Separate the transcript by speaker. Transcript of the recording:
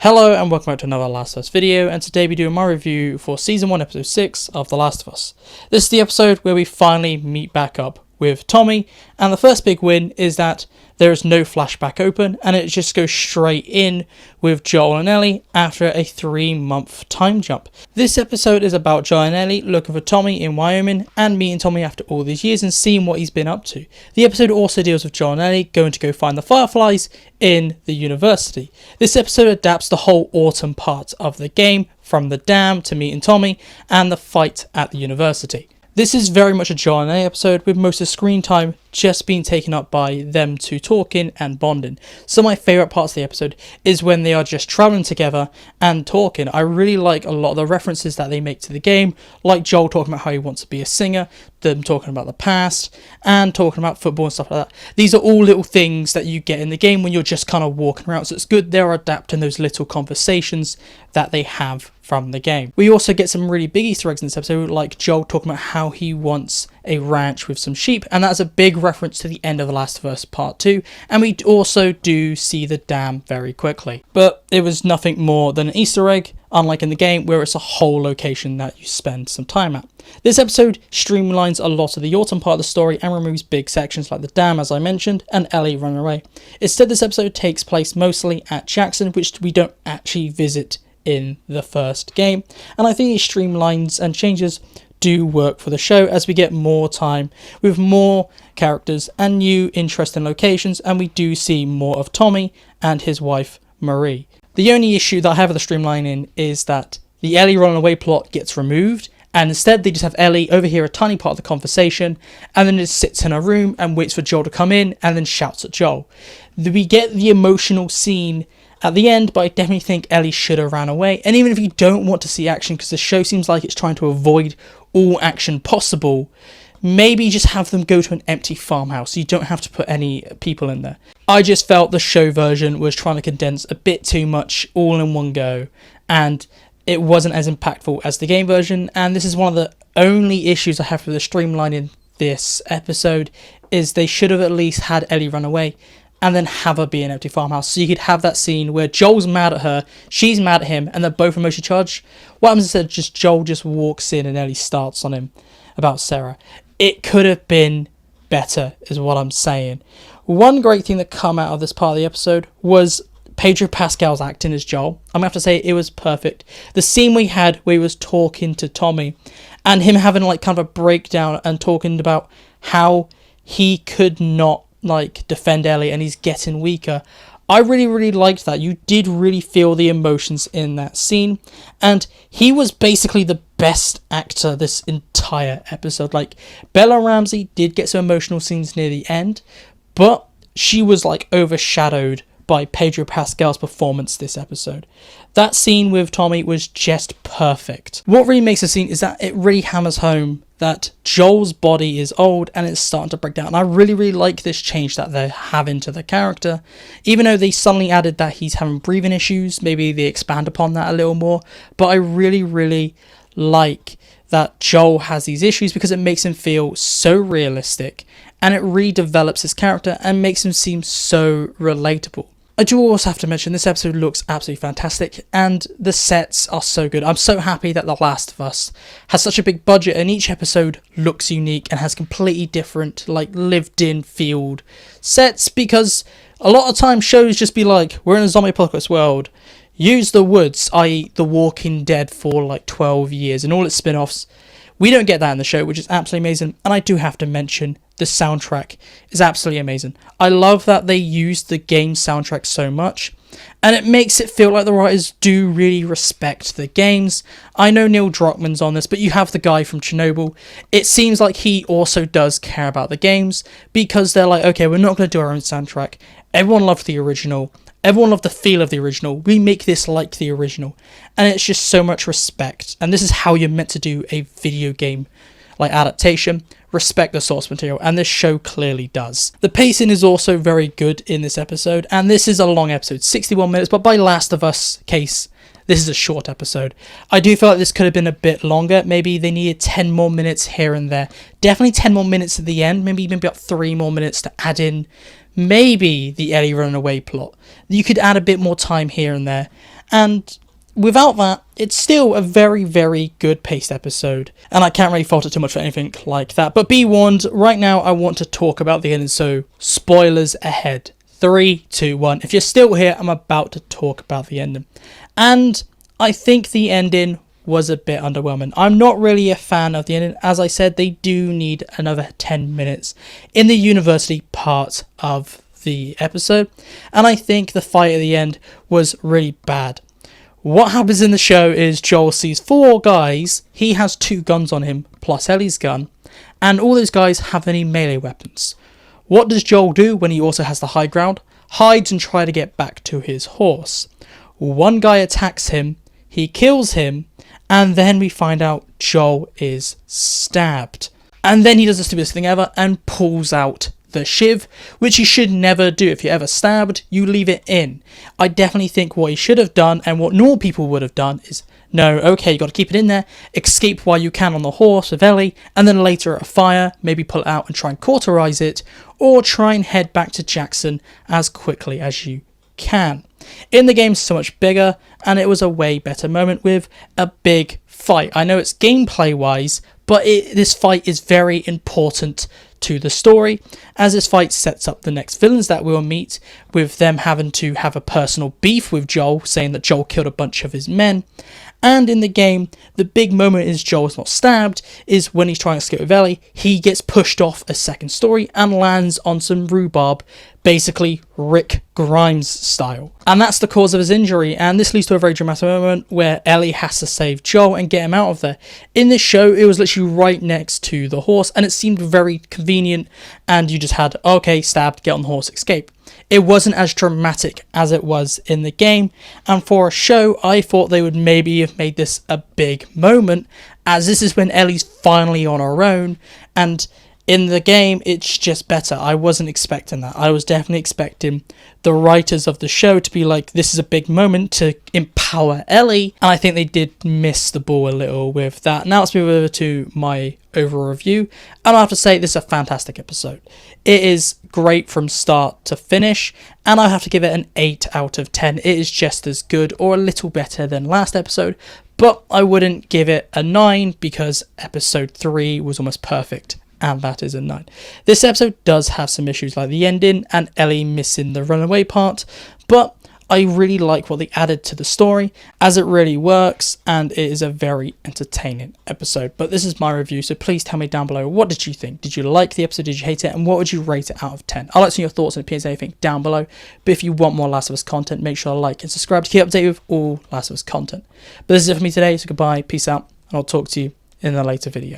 Speaker 1: Hello and welcome back to another Last of Us video, and today we're doing my review for Season 1 Episode 6 of The Last of Us. This is the episode where we finally meet back up with Tommy, and the first big win is that there is no flashback open, and it just goes straight in with Joel and Ellie after a 3-month time jump. This episode is about Joel and Ellie looking for Tommy in Wyoming and meeting Tommy after all these years and seeing what he's been up to. The episode also deals with Joel and Ellie going to go find the Fireflies in the university. This episode adapts the whole autumn part of the game, from the dam to meeting Tommy and the fight at the university. This is very much a Joel and Ellie episode, with most of the screen time just being taken up by them two talking and bonding. Some of my favourite parts of the episode is when they are just travelling together and talking. I really like a lot of the references that they make to the game, like Joel talking about how he wants to be a singer, them talking about the past, and talking about football and stuff like that. These are all little things that you get in the game when you're just kind of walking around, so it's good they're adapting those little conversations that they have from the game. We also get some really big Easter eggs in this episode, like Joel talking about how he wants a ranch with some sheep, and that's a big reference to the end of The Last of Us Part 2, and we also do see the dam very quickly. But it was nothing more than an Easter egg, unlike in the game where it's a whole location that you spend some time at. This episode streamlines a lot of the autumn part of the story and removes big sections like the dam, as I mentioned, and Ellie running away. Instead, this episode takes place mostly at Jackson, which we don't actually visit in the first game, and I think these streamlines and changes do work for the show as we get more time with more characters and new interesting locations, and we do see more of Tommy and his wife Marie. The only issue that I have with the streamlining is that the Ellie running away plot gets removed, and instead they just have Ellie overhear a tiny part of the conversation and then just sits in a room and waits for Joel to come in and then shouts at Joel. We get the emotional scene at the end, but I definitely think Ellie should have ran away. And even if you don't want to see action, because the show seems like it's trying to avoid all action possible, maybe just have them go to an empty farmhouse. You don't have to put any people in there. I just felt the show version was trying to condense a bit too much all in one go, and it wasn't as impactful as the game version. And this is one of the only issues I have with the streamlining this episode, is they should have at least had Ellie run away and then have her be an empty farmhouse, so you could have that scene where Joel's mad at her, she's mad at him, and they're both emotionally charged. What happens instead, just Joel just walks in and Ellie starts on him about Sarah. It could have been better, is what I'm saying. One great thing that come out of this part of the episode was Pedro Pascal's acting as Joel. I'm gonna have to say it was perfect. The scene we had where he was talking to Tommy and him having like kind of a breakdown and talking about how he could not defend Ellie and he's getting weaker. I really liked that. You did really feel the emotions in that scene, and he was basically the best actor this entire episode. Like, Bella Ramsey did get some emotional scenes near the end, but she was overshadowed by Pedro Pascal's performance this episode. That scene with Tommy was just perfect. What really makes the scene is that it really hammers home that Joel's body is old and it's starting to break down. And I really like this change that they're having to the character. Even though they suddenly added that he's having breathing issues, maybe they expand upon that a little more. But I really like that Joel has these issues, because it makes him feel so realistic and it redevelops his character and makes him seem so relatable. I do also have to mention this episode looks absolutely fantastic and the sets are so good. I'm so happy that The Last of Us has such a big budget and each episode looks unique and has completely different lived in field sets, because a lot of times shows just be like, we're in a zombie apocalypse world, use the woods, i.e. The Walking Dead for 12 years and all its spin-offs. We don't get that in the show, which is absolutely amazing. And I do have to mention, the soundtrack is absolutely amazing. I love that they use the game soundtrack so much, and it makes it feel like the writers do really respect the games. I know Neil Druckmann's on this, but you have the guy from Chernobyl. It seems like he also does care about the games, because they're like, okay, we're not going to do our own soundtrack. Everyone loved the original. Everyone loved the feel of the original. We make this like the original. And it's just so much respect. And this is how you're meant to do a video game adaptation. Respect the source material. And this show clearly does. The pacing is also very good in this episode. And this is a long episode, 61 minutes. But by Last of Us case, this is a short episode. I do feel like this could have been a bit longer. Maybe they needed 10 more minutes here and there. Definitely 10 more minutes at the end. Maybe about 3 more minutes to add in maybe the Ellie running away plot. You could add a bit more time here and there, And without that, it's still a very, very good paced episode, and I can't really fault it too much for anything like that. But be warned, right now I want to talk about the ending, so spoilers ahead. 3, 2, 1. If you're still here, I'm about to talk about the ending. And I think the ending was a bit underwhelming. I'm not really a fan of the ending. As I said, they do need another 10 minutes in the university part of the episode, and I think the fight at the end was really bad. What happens in the show is Joel sees 4 guys, he has 2 guns on him plus Ellie's gun, and all those guys have any melee weapons. What does Joel do when he also has the high ground? Hides and try to get back to his horse. One guy attacks him, he kills him, and then we find out Joel is stabbed. And then he does the stupidest thing ever and pulls out the shiv, which you should never do. If you're ever stabbed, you leave it in. I definitely think what he should have done, and what normal people would have done, is no, okay, you got to keep it in there, escape while you can on the horse with Ellie, and then later at a fire, maybe pull it out and try and cauterize it, or try and head back to Jackson as quickly as you can. In the game, it's so much bigger, and it was a way better moment with a big fight. I know it's gameplay wise, but this fight is very important to the story, as this fight sets up the next villains that we'll meet, with them having to have a personal beef with Joel, saying that Joel killed a bunch of his men. And in the game, the big moment is Joel's not stabbed, is when he's trying to escape with Ellie, he gets pushed off a second story and lands on some rhubarb, basically Rick Grimes style. And that's the cause of his injury, and this leads to a very dramatic moment where Ellie has to save Joel and get him out of there. In this show, it was literally right next to the horse, and it seemed very convenient, and you just had, okay, stabbed, get on the horse, escape. It wasn't as dramatic as it was in the game, and for a show, I thought they would maybe have made this a big moment, as this is when Ellie's finally on her own, and in the game, it's just better. I wasn't expecting that. I was definitely expecting the writers of the show to be like, this is a big moment to empower Ellie, and I think they did miss the ball a little with that. Now let's move over to my overall review, and I have to say, this is a fantastic episode. It is great from start to finish, and I have to give it an 8 out of 10. It is just as good or a little better than last episode, but I wouldn't give it a 9 because episode 3 was almost perfect. And that is a 9. This episode does have some issues like the ending and Ellie missing the runaway part, but I really like what they added to the story, as it really works, and it is a very entertaining episode. But this is my review, so please tell me down below, what did you think? Did you like the episode? Did you hate it? And what would you rate it out of 10? I'd like to know your thoughts and opinions, anything down below. But if you want more Last of Us content, make sure to like and subscribe to keep updated with all Last of Us content. But this is it for me today, so goodbye, peace out, and I'll talk to you in a later video.